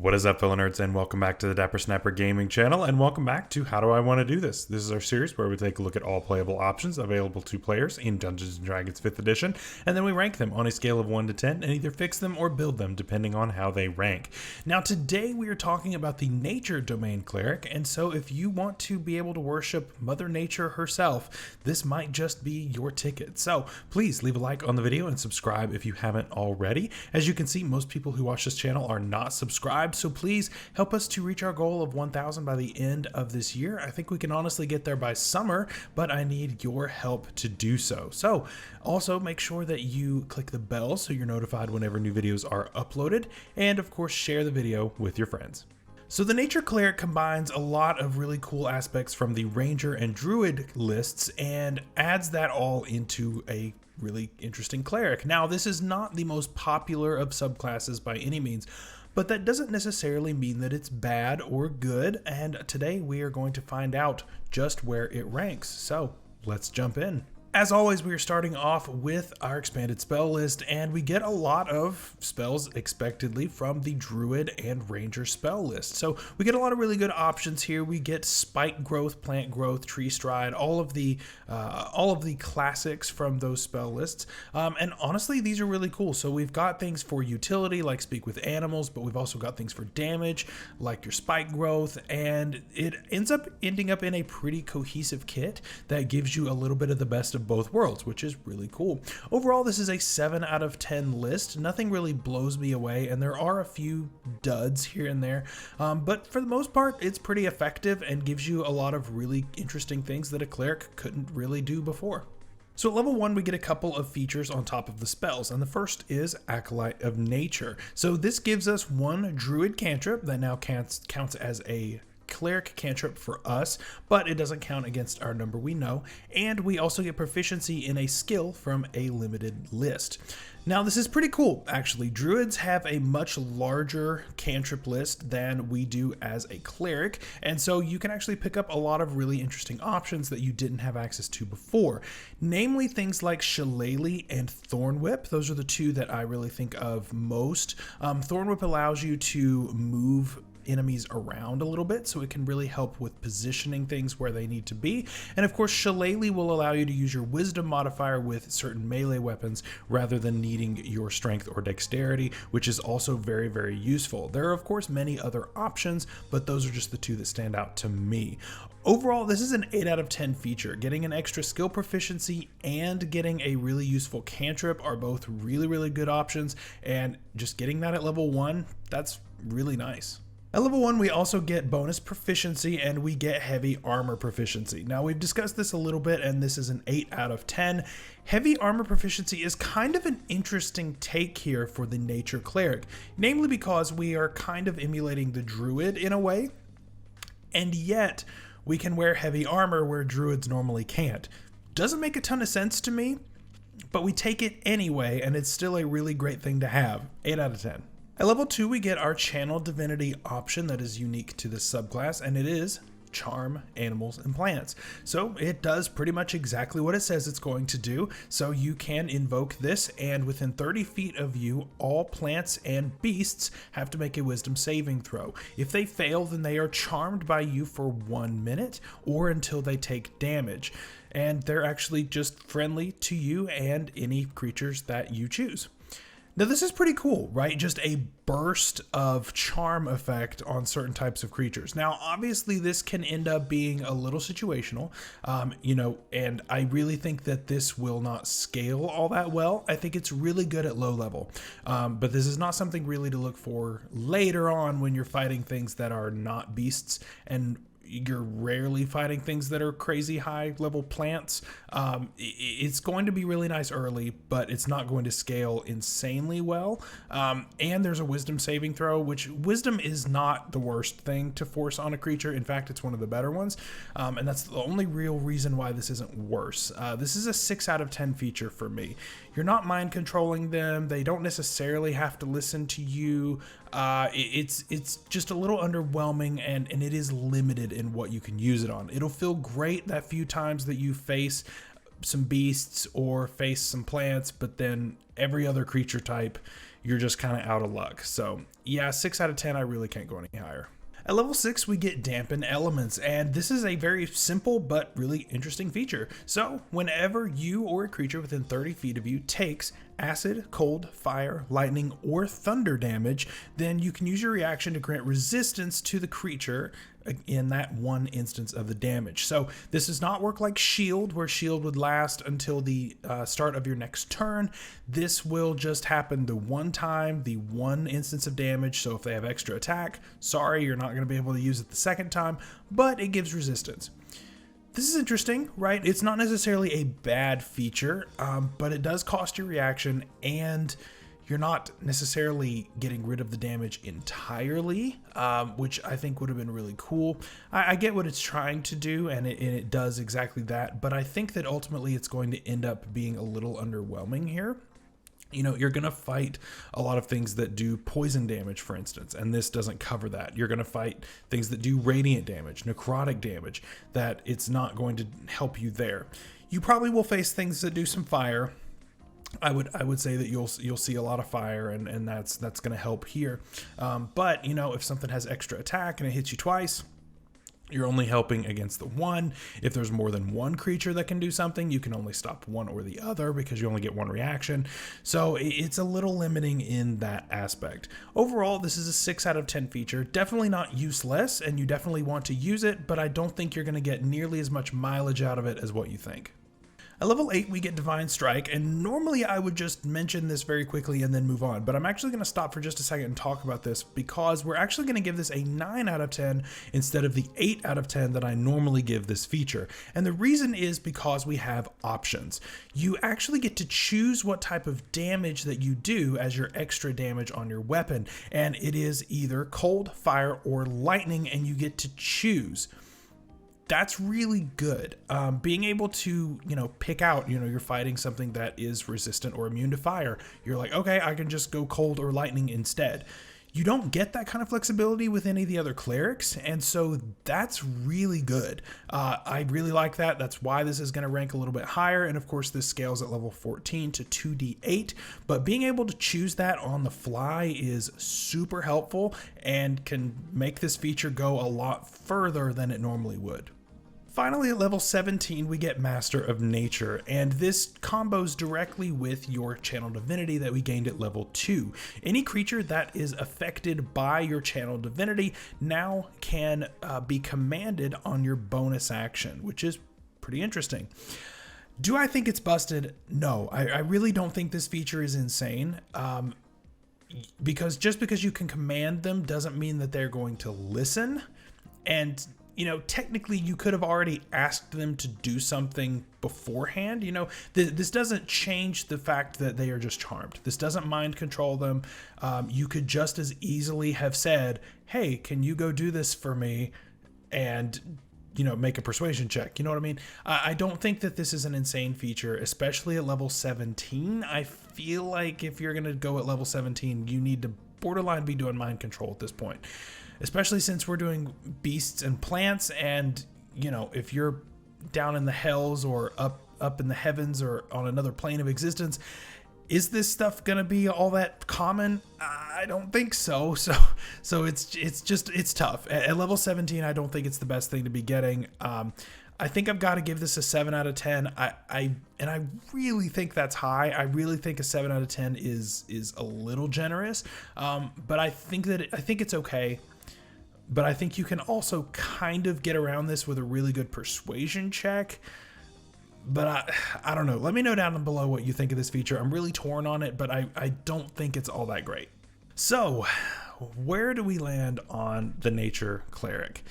What is up, fellow nerds, and welcome back to the Dapper Snapper Gaming channel, and welcome back to How Do I Want to Do This? This is our series where we take a look at all playable options available to players in Dungeons & Dragons 5th edition, and then we rank them on a scale of 1 to 10 and either fix them or build them depending on how they rank. Now today we are talking about the Nature Domain Cleric, and so if you want to be able to worship Mother Nature herself, this might just be your ticket. So please leave a like on the video and subscribe if you haven't already. As you can see, most people who watch this channel are not subscribed, so please help us to reach our goal of 1,000 by the end of this year. I think we can honestly get there by summer, but I need your help to do so. So also make sure that you click the bell so you're notified whenever new videos are uploaded, and of course share the video with your friends. So the Nature Cleric combines a lot of really cool aspects from the Ranger and Druid lists and adds that all into a really interesting cleric. Now, this is not the most popular of subclasses by any means, but that doesn't necessarily mean that it's bad or good, and today we are going to find out just where it ranks. So let's jump in. As always, we are starting off with our expanded spell list, and we get a lot of spells expectedly from the Druid and Ranger spell list. So we get a lot of really good options here. We get Spike Growth, Plant Growth, Tree Stride, all of the classics from those spell lists. And honestly, these are really cool. So we've got things for utility like Speak with Animals, but we've also got things for damage like your Spike Growth, and it ending up in a pretty cohesive kit that gives you a little bit of the best of both worlds, which is really cool. Overall, this is a 7 out of 10 list. Nothing really blows me away, and there are a few duds here and there, but for the most part, it's pretty effective and gives you a lot of really interesting things that a cleric couldn't really do before. So at level 1, we get a couple of features on top of the spells, and the first is Acolyte of Nature. So this gives us one Druid cantrip that now counts as a cleric cantrip for us, but it doesn't count against our number we know, and we also get proficiency in a skill from a limited list. Now this is pretty cool actually. Druids have a much larger cantrip list than we do as a cleric, and so you can actually pick up a lot of really interesting options that you didn't have access to before, namely things like Shillelagh and Thorn Whip. Those are the two that I really think of most. Thorn Whip allows you to move enemies around a little bit, so it can really help with positioning things where they need to be. And of course, Shillelagh will allow you to use your wisdom modifier with certain melee weapons rather than needing your strength or dexterity, which is also very, very useful. There are of course many other options, but those are just the two that stand out to me. Overall, this is an 8 out of 10 feature. Getting an extra skill proficiency and getting a really useful cantrip are both really, really good options, and just getting that at level 1, that's really nice. At level 1, we also get bonus proficiency and we get heavy armor proficiency. Now, we've discussed this a little bit, and this is an 8 out of 10. Heavy armor proficiency is kind of an interesting take here for the Nature Cleric, namely because we are kind of emulating the Druid in a way, and yet we can wear heavy armor where Druids normally can't. Doesn't make a ton of sense to me, but we take it anyway, and it's still a really great thing to have. 8 out of 10. At level 2, we get our Channel Divinity option that is unique to this subclass, and it is Charm Animals and Plants. So it does pretty much exactly what it says it's going to do. So you can invoke this, and within 30 feet of you, all plants and beasts have to make a wisdom saving throw. If they fail, then they are charmed by you for 1 minute or until they take damage. And they're actually just friendly to you and any creatures that you choose. Now this is pretty cool, right? Just a burst of charm effect on certain types of creatures. Now, obviously this can end up being a little situational, and I really think that this will not scale all that well. I think it's really good at low level, but this is not something really to look for later on when you're fighting things that are not beasts, and you're rarely fighting things that are crazy high level plants. It's going to be really nice early, but it's not going to scale insanely well. And there's a wisdom saving throw, which wisdom is not the worst thing to force on a creature. In fact, it's one of the better ones. And that's the only real reason why this isn't worse. This is a 6 out of 10 feature for me. You're not mind controlling them. They don't necessarily have to listen to you. It's just a little underwhelming, and it is limited in what you can use it on. It'll feel great that few times that you face some beasts or face some plants, but then every other creature type you're just kind of out of luck. So yeah, 6 out of 10, I really can't go any higher. At level 6, we get Dampen Elements, and this is a very simple but really interesting feature. So, whenever you or a creature within 30 feet of you takes acid, cold, fire, lightning, or thunder damage, then you can use your reaction to grant resistance to the creature in that one instance of the damage. So this does not work like shield, where shield would last until the start of your next turn. This will just happen the one time, the one instance of damage. So if they have extra attack, sorry, you're not going to be able to use it the second time, but it gives resistance. This is interesting, right? It's not necessarily a bad feature, but it does cost your reaction, and you're not necessarily getting rid of the damage entirely, which I think would have been really cool. I get what it's trying to do, and it does exactly that, but I think that ultimately it's going to end up being a little underwhelming here. You know, you're going to fight a lot of things that do poison damage, for instance, and this doesn't cover that. You're going to fight things that do radiant damage, necrotic damage, that it's not going to help you there. You probably will face things that do some fire. I would say that you'll see a lot of fire, and that's going to help here. But, you know, if something has extra attack and it hits you twice, you're only helping against the one. If there's more than one creature that can do something, you can only stop one or the other because you only get one reaction. So it's a little limiting in that aspect. Overall, this is a 6 out of 10 feature. Definitely not useless, and you definitely want to use it, but I don't think you're going to get nearly as much mileage out of it as what you think. At level 8, we get Divine Strike, and normally I would just mention this very quickly and then move on, but I'm actually going to stop for just a second and talk about this because we're actually going to give this a 9 out of 10 instead of the 8 out of 10 that I normally give this feature. And the reason is because we have options. You actually get to choose what type of damage that you do as your extra damage on your weapon, and it is either cold, fire, or lightning, and you get to choose. That's really good. Being able to, pick out, you're fighting something that is resistant or immune to fire. You're like, okay, I can just go cold or lightning instead. You don't get that kind of flexibility with any of the other clerics, and so that's really good. I really like that. That's why this is going to rank a little bit higher, and of course this scales at level 14 to 2d8, but being able to choose that on the fly is super helpful and can make this feature go a lot further than it normally would. Finally, at level 17, we get Master of Nature, and this combos directly with your Channel Divinity that we gained at level 2. Any creature that is affected by your Channel Divinity now can be commanded on your bonus action, which is pretty interesting. Do I think it's busted? No, I really don't think this feature is insane. Because just because you can command them doesn't mean that they're going to listen, and technically you could have already asked them to do something beforehand. This doesn't change the fact that they are just charmed. This doesn't mind control them. You could just as easily have said, hey, can you go do this for me? And, make a persuasion check. You know what I mean? I don't think that this is an insane feature, especially at level 17. I feel like if you're going to go at level 17, you need to borderline be doing mind control at this point. Especially since we're doing beasts and plants, and if you're down in the hells or up in the heavens or on another plane of existence, is this stuff gonna be all that common? I don't think so. So it's tough. At level 17, I don't think it's the best thing to be getting. I think I've got to give this a 7 out of 10. I really think that's high. I really think a 7 out of 10 is a little generous. But I think it's okay. But I think you can also kind of get around this with a really good persuasion check. But I don't know. Let me know down below what you think of this feature. I'm really torn on it, but I don't think it's all that great. So, where do we land on the Nature Cleric?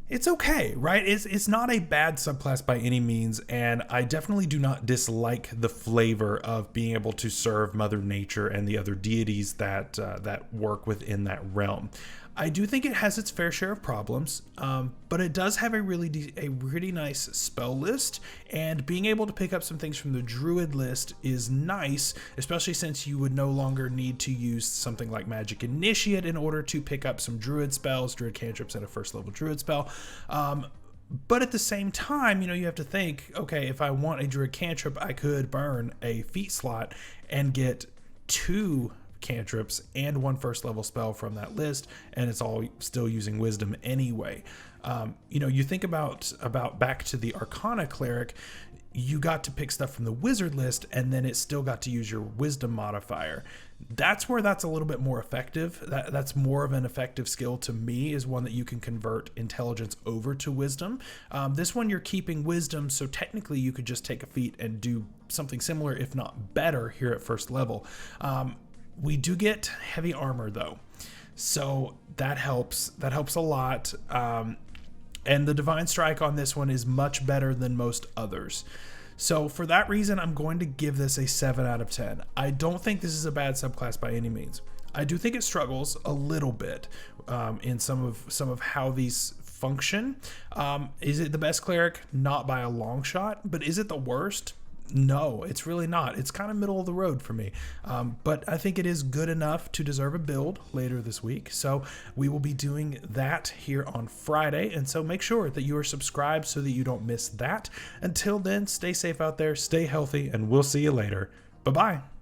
It's okay, right? It's not a bad subclass by any means, and I definitely do not dislike the flavor of being able to serve Mother Nature and the other deities that work within that realm. I do think it has its fair share of problems, but it does have a really nice spell list, and being able to pick up some things from the Druid list is nice, especially since you would no longer need to use something like Magic Initiate in order to pick up some Druid spells, Druid cantrips, and a first level Druid spell. But at the same time, you have to think, okay, if I want a Druid cantrip, I could burn a feat slot and get 2 cantrips and 1 first level spell from that list, and it's all still using wisdom anyway. You know, you think about back to the Arcana Cleric, you got to pick stuff from the wizard list, and then it still got to use your wisdom modifier. That's where that's a little bit more effective. That's more of an effective skill to me, is one that you can convert intelligence over to wisdom. This one you're keeping wisdom, so technically you could just take a feat and do something similar, if not better, here at first level. We do get heavy armor though, so that helps. That helps a lot. And the Divine Strike on this one is much better than most others. So for that reason, I'm going to give this a 7 out of 10. I don't think this is a bad subclass by any means. I do think it struggles a little bit in some of how these function. Is it the best cleric? Not by a long shot, but is it the worst? No, it's really not. It's kind of middle of the road for me. But I think it is good enough to deserve a build later this week. So we will be doing that here on Friday. And so make sure that you are subscribed so that you don't miss that. Until then, stay safe out there, stay healthy, and we'll see you later. Bye-bye.